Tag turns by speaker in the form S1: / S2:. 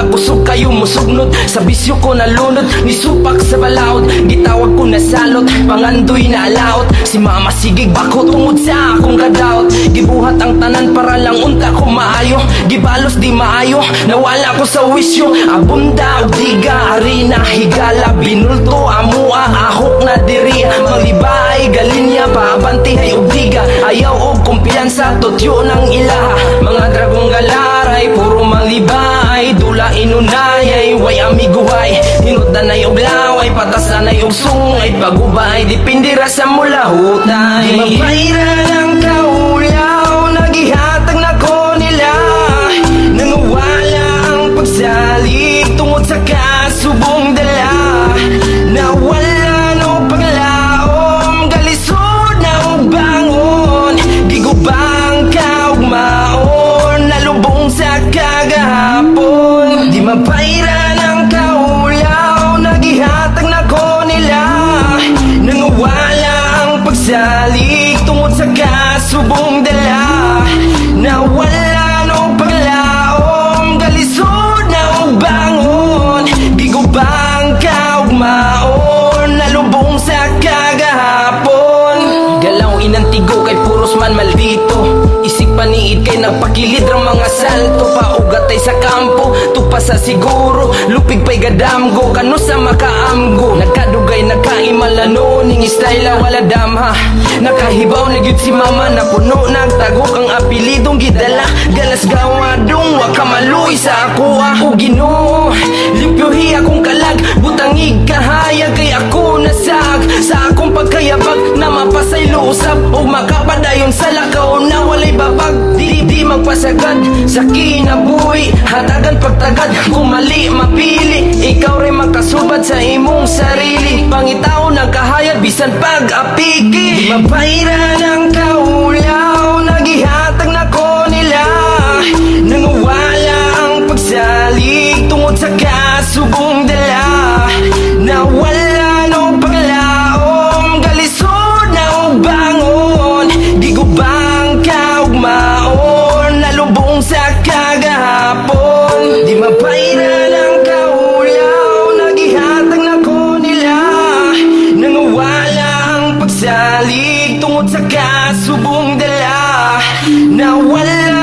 S1: kusog kayo musugnod. Sa bisyo ko nalunod, nisupak sa balaod. Gitawag ko na salot, pangandoy na alaot. Si mama sigig bako tungod sa akong kadaot. Gibuhat ang tanan para lang unta ko maayo. Gibalos di maayo, nawala ko sa wisyo. Abunda og diga, arena, higala, binulto, amua, ahok na diri. Maglibay, galinya, pabantihay og diga. Ayaw og kumpiyansa, totyo ng ilaha. Mga dragong galaray, puro malibay. Dula inunayay, way amiguhay. Hinutanay og laway, patasanay og sungay. Pagubay, dipindira sa mula hutay. Di mabayra ng kaulaw, nagihatag na ko nila. Nangawala ang pagsalig tungod sa kasubong dala. Nawala no paglaom, galisod na og bangon. Gigubang kaugmaon, nalubong sa kagahapon. Di mabayra ng kaulaw, nagihatag na ko nila. Nangawala ang pagsalig tungod sa kasubong dala. Nawala no paglaom, galisod na og bangon. Gigubang kaugmaon, nalubong sa kagahapon. Galaw inantigo kay puros man maldito. Isig paniid kay nagpakilid rang mga salto. Paugatay sa kampo, tupa sa siguro. Lupig pa'y gadamgo, kano sa makaamgo. Nagkadugay, nagkaimalano, ning istayla wala damha. Nakahibaw na gyud si mama, na puno nagtagok ang apelidong gidala. Galas gawadong, waka maluy sa ako o Ginoo. Limpyohi akong kalag, butangig kahayag kay ako nasag. Sa akong pagkayabag, na mapasaylo usap o makapadayon sa lakaw na walay babag. Di magpasagad sa kinabuhi, hatagan pagtagad, kung mali mapili. Ikaw rin makasubad sa imong sarili. Pangitaw ng kahayag, bisan pag-apiki. Di mabayra ng kaulaw, nagihatag na ko nila. Nangawala ang pagsalig tungod sa kasubong dala. Nawala no paglaom, galisod na og bangon. Gigubang kaugmaon, nalubong sa kagahapon. Di mabayra ng kaulaw, nagihatag na ko nila. Nangawala ang pagsalig tungod sa kasubong dala. Nawala